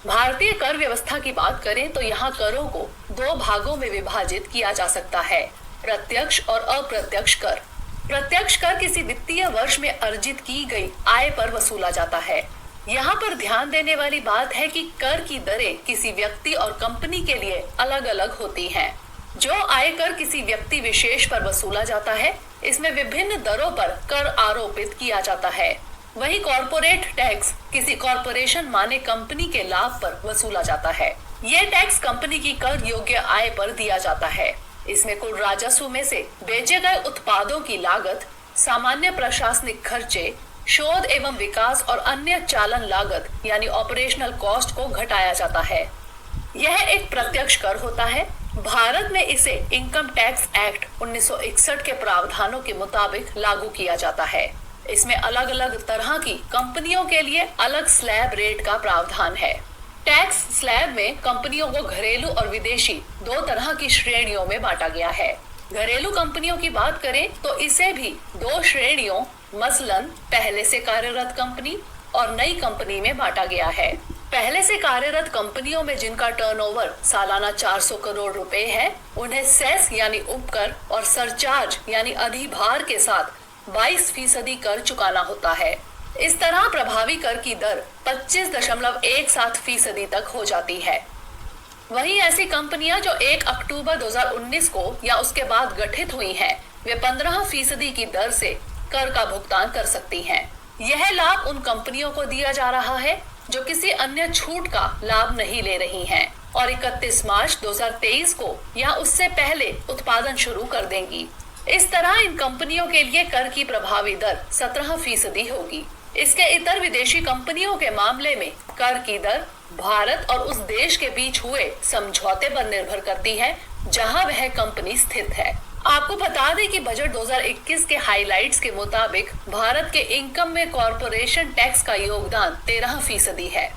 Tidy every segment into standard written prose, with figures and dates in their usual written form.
भारतीय कर व्यवस्था की बात करें तो यहाँ करों को दो भागों में विभाजित किया जा सकता है, प्रत्यक्ष और अप्रत्यक्ष कर। प्रत्यक्ष कर किसी वित्तीय वर्ष में अर्जित की गई आय पर वसूला जाता है। यहाँ पर ध्यान देने वाली बात है कि कर की दरें किसी व्यक्ति और कंपनी के लिए अलग अलग होती हैं। जो आयकर किसी व्यक्ति विशेष पर वसूला जाता है, इसमें विभिन्न दरों पर कर आरोपित किया जाता है। वही कॉर्पोरेट टैक्स किसी कॉर्पोरेशन माने कंपनी के लाभ पर वसूला जाता है। ये टैक्स कंपनी की कर योग्य आय पर दिया जाता है। इसमें कुल राजस्व में से बेचे गए उत्पादों की लागत, सामान्य प्रशासनिक खर्चे, शोध एवं विकास और अन्य चालन लागत यानी ऑपरेशनल कॉस्ट को घटाया जाता है। यह एक प्रत्यक्ष कर होता है। भारत में इसे इनकम टैक्स एक्ट 1961 के प्रावधानों के मुताबिक लागू किया जाता है। इसमें अलग अलग तरह की कंपनियों के लिए अलग स्लैब रेट का प्रावधान है। टैक्स स्लैब में कंपनियों को घरेलू और विदेशी दो तरह की श्रेणियों में बांटा गया है। घरेलू कंपनियों की बात करें तो इसे भी दो श्रेणियों मसलन पहले से कार्यरत कंपनी और नई कंपनी में बांटा गया है। पहले से कार्यरत कंपनियों में जिनका टर्नओवर सालाना 400 करोड़ रुपए है, उन्हें सेस यानी उपकर और सरचार्ज यानी अधिभार के साथ 22% कर चुकाना होता है। इस तरह प्रभावी कर की दर 25.17% तक हो जाती है। वहीं ऐसी कंपनियां जो 1 अक्टूबर 2019 को या उसके बाद गठित हुई हैं, वे 15% की दर से कर का भुगतान कर सकती हैं। यह लाभ उन कंपनियों को दिया जा रहा है जो किसी अन्य छूट का लाभ नहीं ले रही हैं और 31 मार्च 2023 को या उससे पहले उत्पादन शुरू कर देंगी। इस तरह इन कंपनियों के लिए कर की प्रभावी दर 17% होगी। इसके इतर विदेशी कंपनियों के मामले में कर की दर भारत और उस देश के बीच हुए समझौते पर निर्भर करती है जहां वह कंपनी स्थित है। आपको बता दें कि बजट 2021 के हाइलाइट्स के मुताबिक भारत के इनकम में कॉरपोरेशन टैक्स का योगदान 13% है।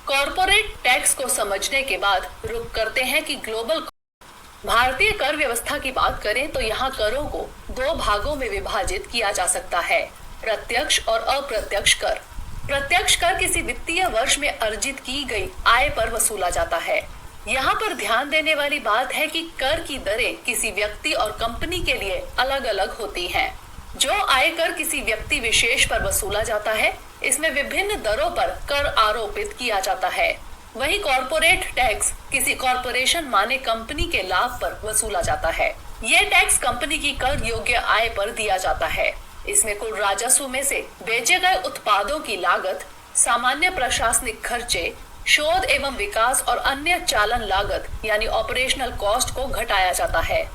कॉरपोरेट टैक्स को समझने के बाद रुक करते हैं कि ग्लोबल भारतीय कर व्यवस्था की बात करें तो यहाँ करों को दो भागों में विभाजित किया जा सकता है, प्रत्यक्ष और अप्रत्यक्ष कर। प्रत्यक्ष कर किसी वित्तीय वर्ष में अर्जित की गई आय पर वसूला जाता है। यहाँ पर ध्यान देने वाली बात है कि कर की दरें किसी व्यक्ति और कंपनी के लिए अलग अलग होती हैं। जो आयकर किसी व्यक्ति विशेष पर वसूला जाता है, इसमें विभिन्न दरों पर कर आरोपित किया जाता है। वही कॉर्पोरेट टैक्स किसी कॉर्पोरेशन माने कंपनी के लाभ पर वसूला जाता है। ये टैक्स कंपनी की कर योग्य आय पर दिया जाता है। इसमें कुल राजस्व में से बेचे गए उत्पादों की लागत, सामान्य प्रशासनिक खर्चे, शोध एवं विकास और अन्य चालन लागत यानी ऑपरेशनल कॉस्ट को घटाया जाता है।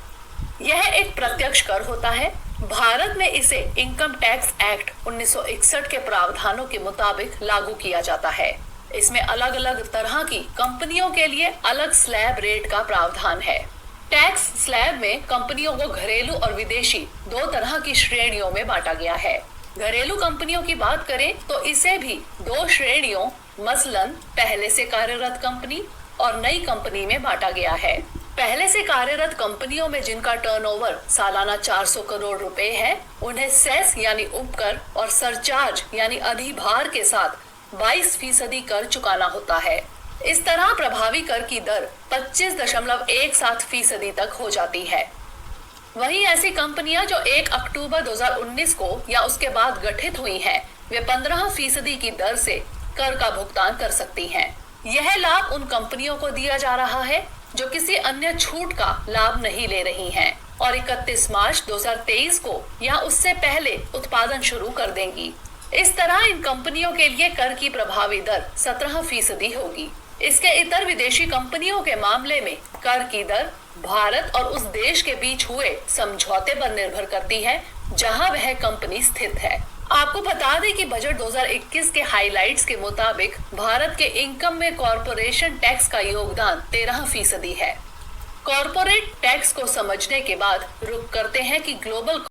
यह एक प्रत्यक्ष कर होता है। भारत में इसे इनकम टैक्स एक्ट 1961 के प्रावधानों के मुताबिक लागू किया जाता है। इसमें अलग अलग तरह की कंपनियों के लिए अलग स्लैब रेट का प्रावधान है। टैक्स स्लैब में कंपनियों को घरेलू और विदेशी दो तरह की श्रेणियों में बांटा गया है। घरेलू कंपनियों की बात करें तो इसे भी दो श्रेणियों मसलन पहले से कार्यरत कंपनी और नई कंपनी में बांटा गया है। पहले से कार्यरत कंपनियों में जिनका टर्नओवर सालाना 400 करोड़ रुपए है, उन्हें सेस यानी उपकर और सरचार्ज यानी अधिभार के साथ 22% कर चुकाना होता है। इस तरह प्रभावी कर की दर 25.17% तक हो जाती है। वहीं ऐसी कंपनियां जो 1 अक्टूबर 2019 को या उसके बाद गठित हुई हैं, वे 15% की दर से कर का भुगतान कर सकती हैं। यह लाभ उन कंपनियों को दिया जा रहा है जो किसी अन्य छूट का लाभ नहीं ले रही हैं और 31 मार्च 2023 को या उससे पहले उत्पादन शुरू कर देंगी। इस तरह इन कंपनियों के लिए कर की प्रभावी दर 17% होगी। इसके इतर विदेशी कंपनियों के मामले में कर की दर भारत और उस देश के बीच हुए समझौते पर निर्भर करती है जहां वह कंपनी स्थित है। आपको बता दें कि बजट 2021 के हाइलाइट्स के मुताबिक भारत के इनकम में कॉरपोरेशन टैक्स का योगदान 13% है। कॉरपोरेट टैक्स को समझने के बाद रुक करते हैं कि ग्लोबल